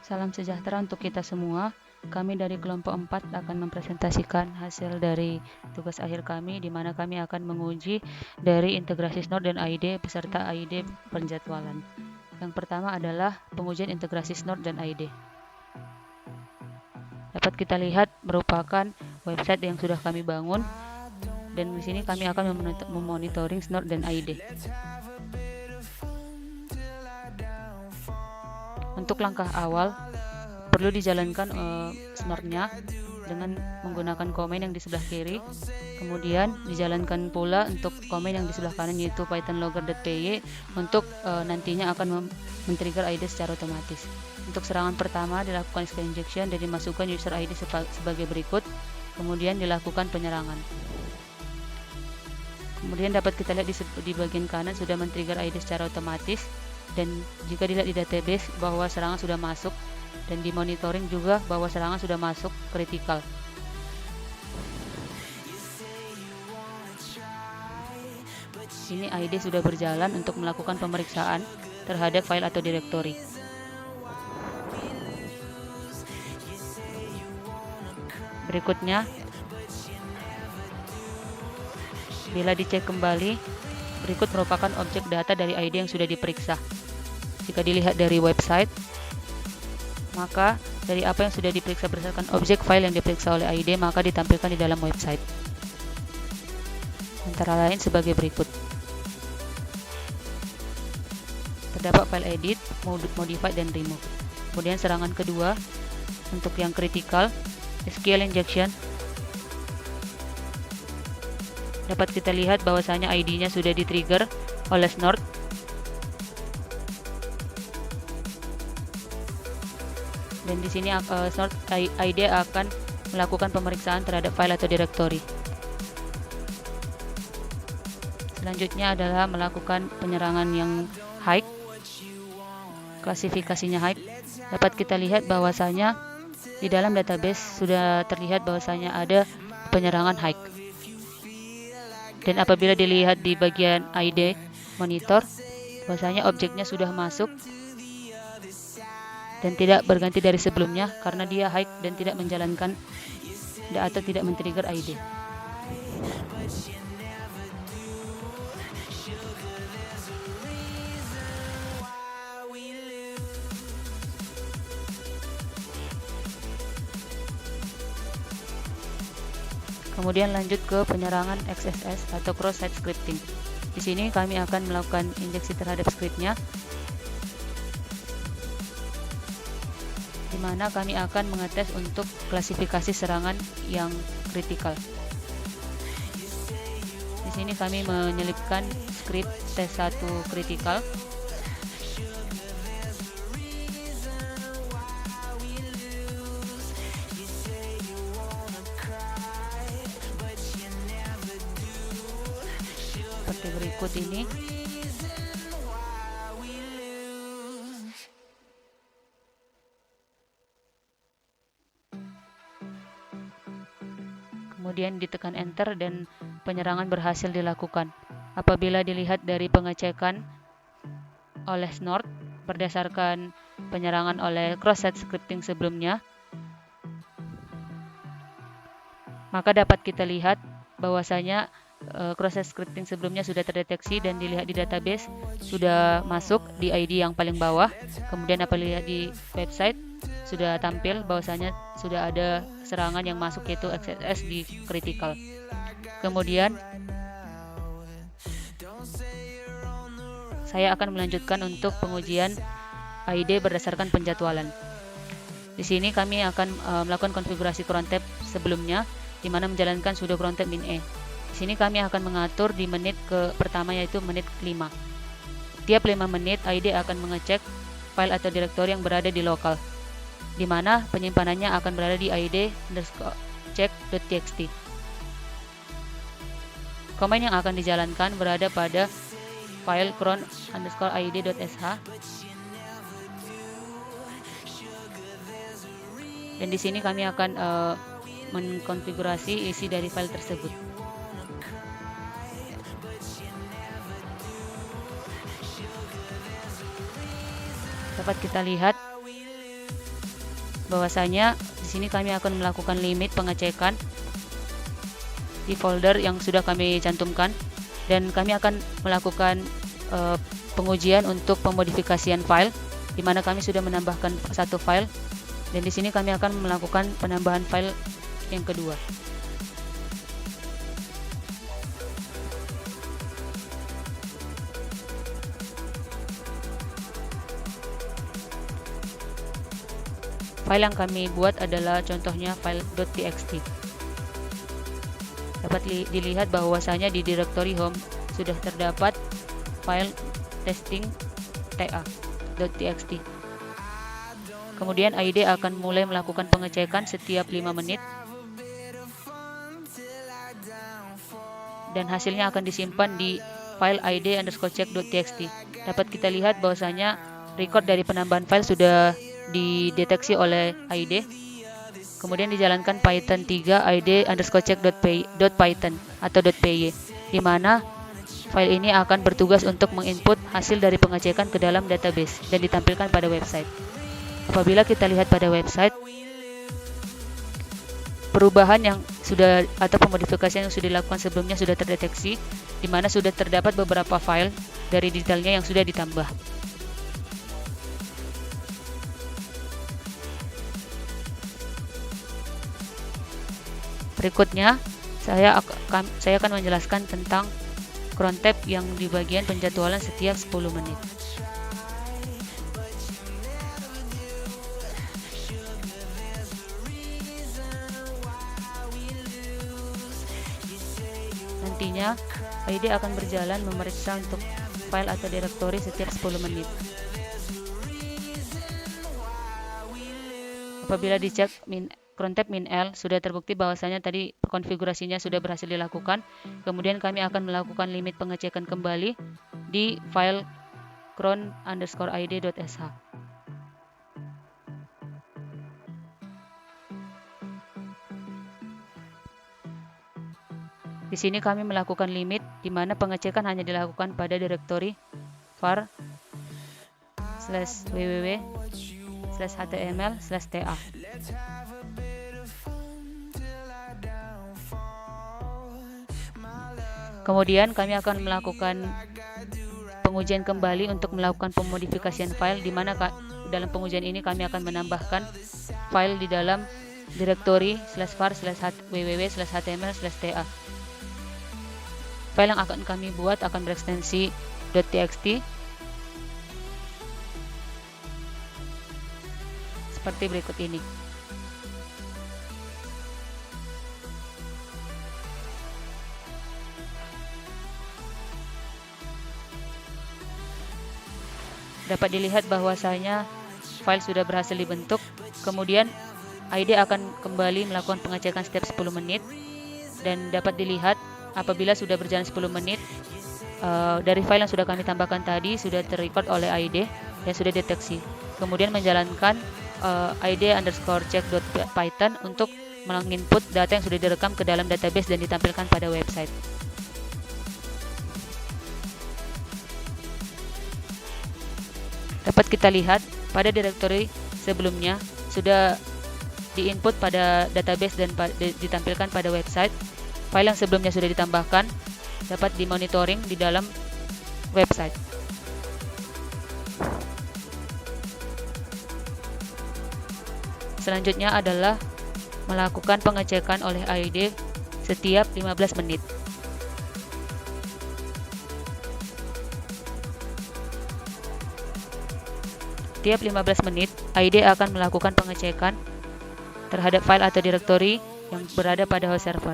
Salam sejahtera untuk kita semua. Kami dari kelompok 4 akan mempresentasikan hasil dari tugas akhir kami, di mana kami akan menguji dari integrasi SNOR dan AID beserta AID penjadwalan. Yang pertama adalah pengujian integrasi SNOR dan AID. Dapat kita lihat merupakan website yang sudah kami bangun, dan di sini kami akan memonitoring SNOR dan AID. Untuk langkah awal, perlu dijalankan SNOR-nya dengan menggunakan komen yang di sebelah kiri. Kemudian dijalankan pula untuk komen yang di sebelah kanan, yaitu python-logger.py untuk nantinya akan men-trigger ID secara otomatis. Untuk serangan pertama dilakukan SQL injection dan dimasukkan user ID sebagai berikut. Kemudian dilakukan penyerangan. Kemudian dapat kita lihat di bagian kanan sudah men-trigger ID secara otomatis, dan jika dilihat di database bahwa serangan sudah masuk, dan di monitoring juga bahwa serangan sudah masuk kritikal. Ini ID sudah berjalan untuk melakukan pemeriksaan terhadap file atau direktori. Berikutnya, bila dicek kembali, berikut merupakan objek data dari ID yang sudah diperiksa. Jika dilihat dari website, maka dari apa yang sudah diperiksa berdasarkan objek file yang diperiksa oleh AID, maka ditampilkan di dalam website. Antara lain sebagai berikut. Terdapat file edit, modify, dan remove. Kemudian serangan kedua, untuk yang kritikal, SQL injection. Dapat kita lihat bahwasanya ID-nya sudah di-trigger oleh SNOR. Dan di sini SNOR ID akan melakukan pemeriksaan terhadap file atau direktori. Selanjutnya adalah melakukan penyerangan yang high. Klasifikasinya high. Dapat kita lihat bahwasanya di dalam database sudah terlihat bahwasanya ada penyerangan high. Dan apabila dilihat di bagian ID monitor, bahwasanya objeknya sudah masuk dan tidak berganti dari sebelumnya karena dia high dan tidak menjalankan atau tidak men-trigger ID. Kemudian lanjut ke penyerangan XSS atau cross-site scripting. Di sini kami akan melakukan injeksi terhadap scriptnya, di mana kami akan mengetes untuk klasifikasi serangan yang kritikal. Di sini kami menyelipkan script T1 kritikal. Seperti berikut ini. Kemudian ditekan enter dan penyerangan berhasil dilakukan. Apabila dilihat dari pengecekan oleh SNOR berdasarkan penyerangan oleh cross-site scripting sebelumnya, maka dapat kita lihat bahwasanya cross-site scripting sebelumnya sudah terdeteksi dan dilihat di database sudah masuk di ID yang paling bawah. Kemudian apabila di website sudah tampil bahwasanya sudah ada serangan yang masuk, yaitu XSS di critical. Kemudian saya akan melanjutkan untuk pengujian AID berdasarkan penjadwalan. Di sini kami akan melakukan konfigurasi cron tab sebelumnya, di mana menjalankan sudo cron tab min e. Di sini kami akan mengatur di menit pertama, yaitu menit 5. Tiap 5 menit AID akan mengecek file atau direktori yang berada di lokal, di mana penyimpanannya akan berada di id_check.txt. Komen yang akan dijalankan berada pada file cron_id.sh, dan di sini kami akan mengkonfigurasi isi dari file tersebut. Dapat kita lihat bahwasanya di sini kami akan melakukan limit pengecekan di folder yang sudah kami cantumkan, dan kami akan melakukan pengujian untuk pemodifikasian file, di mana kami sudah menambahkan satu file, dan di sini kami akan melakukan penambahan file yang kedua. File yang kami buat adalah contohnya file .txt. Dapat dilihat bahwasanya di direktori home sudah terdapat file testing.ta.txt. Kemudian ID akan mulai melakukan pengecekan setiap 5 menit, dan hasilnya akan disimpan di file id_check.txt. Dapat kita lihat bahwasanya record dari penambahan file sudah dideteksi oleh ID. Kemudian dijalankan Python 3 id_check.python atau .py, di mana file ini akan bertugas untuk menginput hasil dari pengecekan ke dalam database dan ditampilkan pada website. Apabila kita lihat pada website, perubahan yang sudah atau pemodifikasi yang sudah dilakukan sebelumnya sudah terdeteksi, di mana sudah terdapat beberapa file dari detailnya yang sudah ditambah. Berikutnya, saya akan menjelaskan tentang cron tab yang di bagian penjadwalan setiap 10 menit. Nantinya, ID akan berjalan memeriksa untuk file atau direktori setiap 10 menit. Apabila dicek cron tab -l sudah terbukti bahwasanya tadi konfigurasinya sudah berhasil dilakukan, kemudian kami akan melakukan limit pengecekan kembali di file cron_id.sh. Di sini kami melakukan limit, di mana pengecekan hanya dilakukan pada direktori var/www/html/ta. Kemudian kami akan melakukan pengujian kembali untuk melakukan pemodifikasian file, di mana dalam pengujian ini kami akan menambahkan file di dalam direktori /var/www/html/ta. File yang akan kami buat akan berekstensi .txt seperti berikut ini. Dapat dilihat bahwasanya file sudah berhasil dibentuk. Kemudian ID akan kembali melakukan pengecekan setiap 10 menit, dan dapat dilihat apabila sudah berjalan 10 menit dari file yang sudah kami tambahkan tadi sudah terrecord oleh ID dan sudah deteksi. Kemudian menjalankan id_check.python untuk menginput data yang sudah direkam ke dalam database dan ditampilkan pada website. Dapat kita lihat pada direktori sebelumnya sudah diinput pada database dan ditampilkan pada website. File yang sebelumnya sudah ditambahkan dapat dimonitoring di dalam website. Selanjutnya adalah melakukan pengecekan oleh ID setiap 15 menit. Setiap 15 menit, ID akan melakukan pengecekan terhadap file atau direktori yang berada pada host server.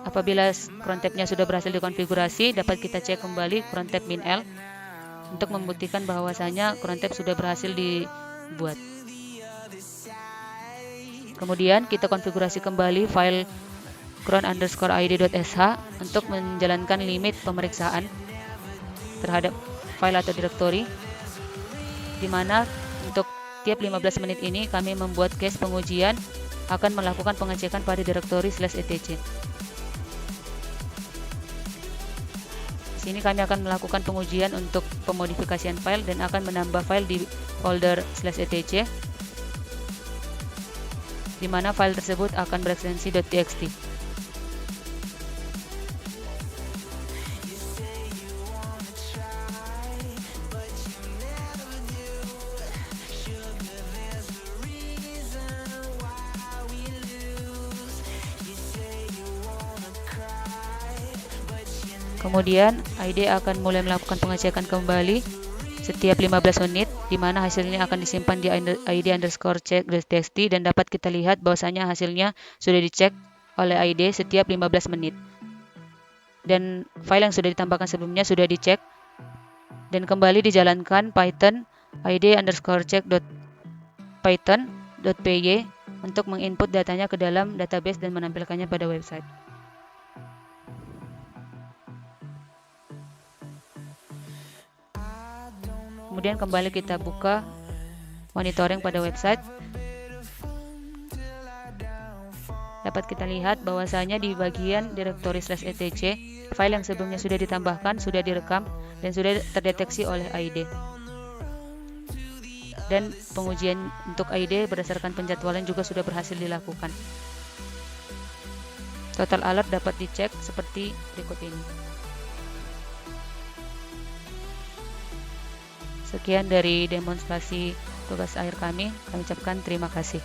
Apabila cron tab-nya sudah berhasil dikonfigurasi, dapat kita cek kembali cron tab -l untuk membuktikan bahwasanya cron tab sudah berhasil dibuat. Kemudian kita konfigurasi kembali file cron_id.sh untuk menjalankan limit pemeriksaan terhadap file atau direktori, di mana untuk tiap 15 menit ini kami membuat case pengujian akan melakukan pengecekan pada direktori /etc. Di sini kami akan melakukan pengujian untuk pemodifikasian file dan akan menambah file di folder /etc, di mana file tersebut akan berekstensi .txt. Kemudian ID akan mulai melakukan pengecekan kembali setiap 15 menit, di mana hasilnya akan disimpan di id_check.txt dan dapat kita lihat bahwasanya hasilnya sudah dicek oleh ID setiap 15 menit. Dan file yang sudah ditambahkan sebelumnya sudah dicek dan kembali dijalankan Python id_check.python.py untuk menginput datanya ke dalam database dan menampilkannya pada website. Kemudian kembali kita buka monitoring pada website. Dapat kita lihat bahwasanya di bagian direktori /etc, file yang sebelumnya sudah ditambahkan sudah direkam dan sudah terdeteksi oleh ID. Dan pengujian untuk ID berdasarkan penjadwalan juga sudah berhasil dilakukan. Total alert dapat dicek seperti berikut ini. Sekian dari demonstrasi tugas akhir kami ucapkan terima kasih.